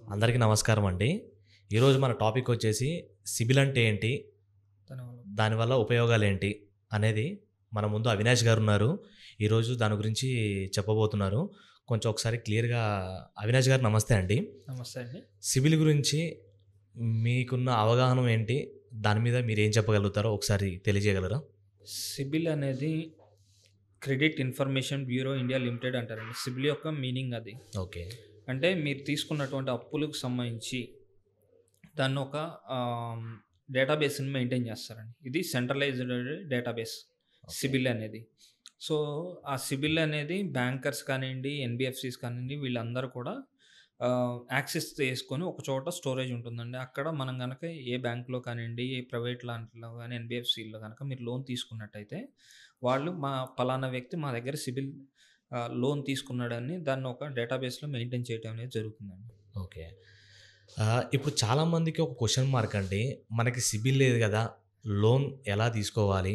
అందరికీ నమస్కారం అండి. ఈరోజు మన టాపిక్ వచ్చేసి సిబిల్ అంటే ఏంటి? ధన్యవాదాలు. దానివల్ల ఉపయోగాలేంటి? అనేది మన ముందు అవినాష్ గారు ఉన్నారు. ఈరోజు దాని గురించి చెప్పబోతున్నారు. కొంచెం ఒకసారి క్లియర్‌గా అవినాష్ గారు నమస్తే అండి. నమస్తే అండి. సిబిల్ గురించి మీకున్న అవగాహన ఏంటి? దాని మీద మీరేం చెప్పగలుగుతారో ఒకసారి తెలియజేయగలరా? సిబిల్ అనేది credit information bureau India limited అంటారండి. సిబిల్ యొక్క మీనింగ్ అది. ఓకే. అంటే మీరు తీసుకున్నటువంటి అప్పులకు సంబంధించి దాన్ని ఒక డేటాబేస్‌ని మెయింటైన్ చేస్తారండి. ఇది సెంట్రలైజ్డ్ డేటాబేస్ సిబిల్ అనేది. సో, ఆ సిబిల్ అనేది బ్యాంకర్స్ కానియండి, ఎన్‌బీఎఫ్‌సీస్ కానియండి వీళ్ళందరూ కూడా యాక్సెస్ చేసుకొని ఒక చోట స్టోరేజ్ ఉంటుందండి. అక్కడ మనం గనక ఏ బ్యాంక్‌లో కానియండి, ఏ ప్రైవేట్ లాంటిలో గాని, ఎన్‌బీఎఫ్‌సీలో గనక మీరు లోన్ తీసుకున్నట్టయితే, వాళ్ళు పలానా వ్యక్తి మా దగ్గర సిబిల్ లోన్ తీసుకున్నాడని దాన్ని ఒక డేటాబేస్‌లో మెయింటైన్ చేయడం అనేది జరుగుతుందండి. ఓకే. ఇప్పుడు చాలామందికి ఒక క్వెషన్ మార్క్ అండి. మనకి సిబిల్ లేదు గదా! లోన్ ఎలా తీసుకోవాలి?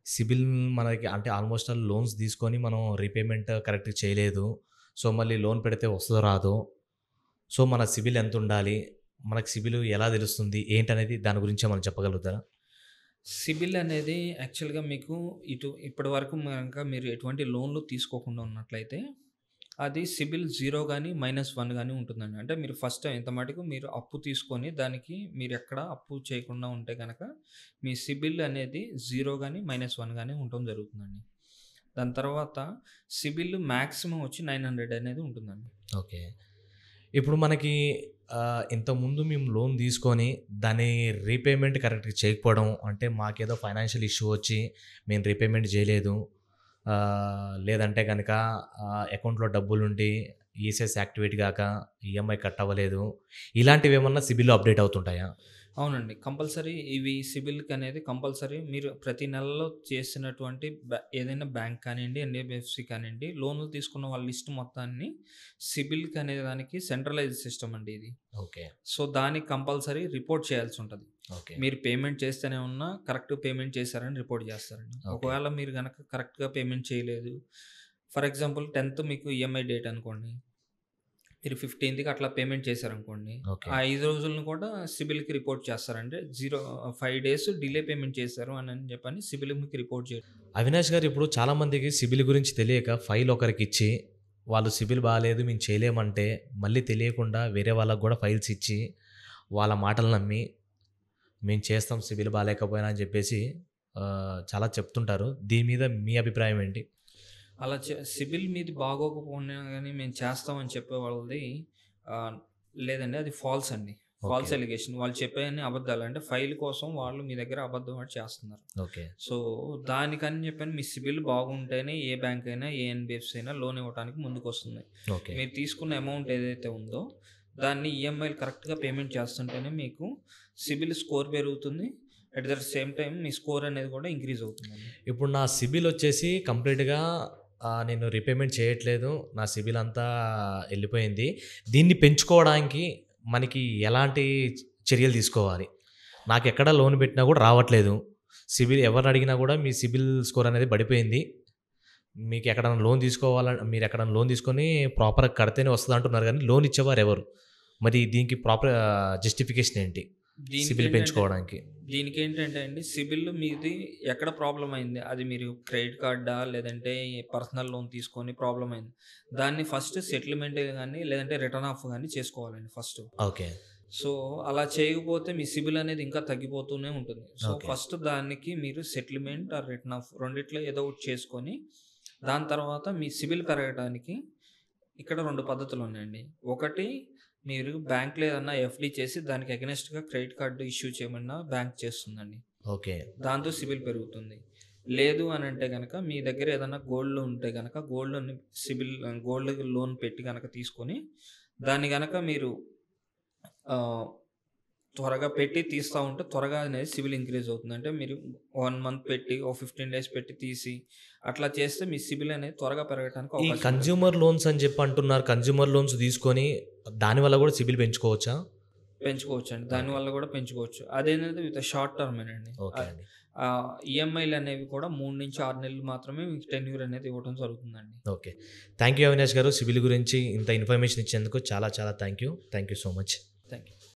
సిబిల్ మనకి అంటే ఆల్మోస్ట్ ఆల్ లోన్స్ తీసుకొని మనం రీపేమెంట్ కరెక్ట్‌గా చేయలేదు. సో, మళ్ళీ లోన్ పెడితే వస్తదో రాదో? సో, మన సిబిల్ ఎంతుండాలి? మనకు సిబిల్ ఎలా తెలుస్తుంది? ఏంటనేది దాని గురించి ఏమైనా చెప్పగలుగుతారా? సిబిల్ అనేది యాక్చువల్‌గా మీకు ఇప్పటివరకు గనక మీరు ఎటువంటి లోన్‌లు తీసుకోకుండా ఉన్నట్లయితే, అది సిబిల్ 0 గాని, -1 గాని ఉంటుందండి. అంటే మీరు ఫస్ట్ ఎంత మటుకు మీరు అప్పు తీసుకొని దానికి మీరెక్కడ అప్పు చేయకుండా ఉంటే గనక, మీ సిబిల్ అనేది 0 గాని, -1 గాని ఉండటం జరుగుతుందండి. దాని తర్వాత సిబిల్ మాక్సిమం వచ్చి 900 అనేది ఉంటుందండి. ఓకే. ఇప్పుడు మనకి ఇంతకుముందు మేము లోన్ తీసుకొని దాని రీపేమెంట్ కరెక్ట్‌గా చేయకపోవడం, అంటే మాకేదో ఫైనాన్షియల్ ఇష్యూ వచ్చి మేము రీపేమెంట్ చేయలేదు. లేదంటే గనక అకౌంట్‌లో డబ్బులుండి ఈసెస్ యాక్టివేట్ గాక ఈఎంఐ కట్ అవ్వలేదు. ఇలాంటివేమన్నా సిబిల్‌లో అప్‌డేట్ అవుతుంటాయా? అవునండి. కంపల్సరీ ఇవి సిబిల్‌కనేది కంపల్సరీ మీరు ప్రతి నెలలో చేసినటువంటి ఏదైనా బ్యాంక్ కానియండి, ఎన్‌బీఎఫ్‌సీ కానియండి, లోన్‌లు తీసుకున్న వాళ్ళ లిస్ట్ మొత్తాన్ని సిబిల్‌కి అనే దానికి సెంట్రలైజ్డ్ సిస్టమ్ అండి ఇది. ఓకే. సో, దానికి కంపల్సరీ రిపోర్ట్ చేయాల్సుంటది. ఓకే. మీరు పేమెంట్ చేస్తేనే ఉన్నా కరెక్ట్ పేమెంట్ చేశారని రిపోర్ట్ చేస్తారండి. ఓకే. ఒకవేళ మీరు గనక కరెక్ట్‌గా పేమెంట్ చేయలేదు, ఫర్ ఎగ్జాంపుల్ 10థ్ మీకు ఈఎంఐ డేట్ అనుకోండి. మీరు 15కి అట్లా పేమెంట్ చేశారనుకోండి. ఓకే. ఆ 5 రోజులను కూడా సిబిల్‌కి రిపోర్ట్ చేస్తారంటే 5 డేస్ డిలే పేమెంట్ చేశారు అని చెప్పని సిబిల్‌కి రిపోర్ట్ చేయడం. అవినాష్ గారు, ఇప్పుడు చాలామందికి సిబిల్ గురించి తెలియక ఫైల్ ఒకరికిచ్చి, వాళ్ళు సిబిల్ బాలేదు మేము చేయలేమంటే, మళ్ళీ తెలియకుండా వేరే వాళ్ళకి గూడా ఫైల్స్ ఇచ్చి, వాళ్ళ మాటలు నమ్మి, మేము చేస్తాం సిబిల్ బాలేకపోయినా అని జెప్పేసి చాలా చెప్తుంటారు. దీని మీద మీ అభిప్రాయం ఏంటి? అలా సిబిల్ మీది బాగోకపోయినా గానీ మేము చేస్తామని చెప్పే వాళ్ళది ఆహ్, లేదండి అది ఫాల్స్ అండి. False okay. అలిగేషన్. వాళ్ళు చెప్పేయన్ని అబద్ధాలు. అంటే ఫైల్ కోసం వాళ్ళు మీ దగ్గర అబద్ధం ఆడి చేస్తున్నారు. ఓకే. సో, దానికని చెప్పని మీ సిబిల్ బాగుంటేనే ఏ బ్యాంక్ అయినా, ఏ ఎన్‌బీఎఫ్‌సీ అయినా లోన్ ఇవ్వడానికి ముందుకొస్తుంది. ఓకే. మీరు తీసుకున్న అమౌంట్ ఏదైతే ఉందో, దాన్ని ఈఎంఐలు కరెక్ట్‌గా పేమెంట్ చేస్తుంటేనే మీకు సిబిల్ స్కోర్ పెరుగుతుంది. At the same time me score అనేది కూడా ఇంక్రీజ్ అవుతుందండి. ఇప్పుడు నా సిబిల్ వచ్చేసి కంప్లీట్‌గా నేను రీపేమెంట్ చేయట్లేదు. నా సిబిల్ అంతా ఎళ్ళిపోయింది. దీన్ని పెంచుకోవడానికి మనకి ఎలాంటి చర్యలు తీసుకోవాలి? నాకెక్కడ లోన్ పెట్టినా గూడా రావట్లేదు. సిబిల్ ఎవరిని అడిగినా గూడా మీ సిబిల్ స్కోర్ అనేది పడిపోయింది. మీకు ఎక్కడైనా లోన్ మీరు ఎక్కడైనా లోన్ తీసుకొని ప్రాపర్‌గా కడితేనే వస్తదంటున్నారు గానీ, లోన్ ఇచ్చేవారు ఎవరు? మరి దీనికి ప్రాపర్ జస్టిఫికేషన్ ఏంటి? సిబిల్ పెంచుకోవడానికి? దీనికేంటంటే అండి సిబిల్ మీది ఎక్కడ ప్రాబ్లమ్ అయింది? అది మీరు క్రెడిట్ కార్డా? లేదంటే పర్సనల్ లోన్ తీసుకొని ప్రాబ్లమ్ అయింది. దాన్ని ఫస్ట్ సెటిల్‌మెంట్ గాని, లేదంటే రిటర్న్ ఆఫ్ గాని చేసుకోవాలండి ఫస్ట్. ఓకే. సో, అలా చేయకపోతే మీ సిబిల్ అనేది ఇంకా తగ్గిపోతూనే ఉంటుంది. So, okay. ఫస్ట్ దానికి మీరు సెటిల్‌మెంట్ ఆర్ రిటర్న్ ఆఫ్ రెండిట్లో ఏదో ఒకటి చేసుకొని, దాని తర్వాత మీ సిబిల్ పెరగడానికి ఇక్కడ 2 పద్ధతులున్నాయండి. ఒకటి మీరు బ్యాంక్‌లో ఏదన్నా ఎఫ్‌డి చేసి దానికి అగైనెస్ట్‌గా క్రెడిట్ కార్డ్ ఇష్యూ చేయమన్నా బ్యాంక్ చేస్తుందండి. ఓకే. దాంతో సిబిల్ పెరుగుతుంది. లేదు అనంటే గనక మీ దగ్గర ఏదన్నా గోల్డ్ లోన్ ఉంటే గనక గోల్డ్ లోన్ పెట్టి గనక తీసుకొని దాన్ని గనక మీరు ఆహ్, త్వరగా పెట్టి తీస్తా ఉంటే త్వరగా అనేది సిబిల్ ఇంక్రీజ్ అవుతుంది. అంటే మీరు 1 మంత్ పెట్టి, ఓ 15 డేస్ పెట్టి తీసి అట్లా చేస్తే మీ సిబిల్ అనేది త్వరగా పెరగడానికి ఈ అవకాశం ఉంటుంది. కన్జ్యూమర్ లోన్స్ అని చెప్పి అంటున్నారు. కన్జ్యూమర్ లోన్స్ తీసుకొని దానివల్ల గూడా సిబిల్ పెంచుకోవచ్చా? పెంచుకోవచ్చండి. ఓకే. దానివల్ల కూడా పెంచుకోవచ్చు. అదేంటంటే విత్ షార్ట్ టర్మేనండి. ఓకే అండి. ఈఎంఐలు అనేవి కూడా 3-6 నెలలు మాత్రమే మీకు టెన్యూర్ అనేది ఇవ్వడం జరుగుతుందండి. ఓకే. థ్యాంక్ యూ అవినాష్ గారు. సిబిల్ గురించి ఇంత ఇన్ఫర్మేషన్ ఇచ్చినందుకు చాలా చాలా thank you. Thank you so much. Thank you.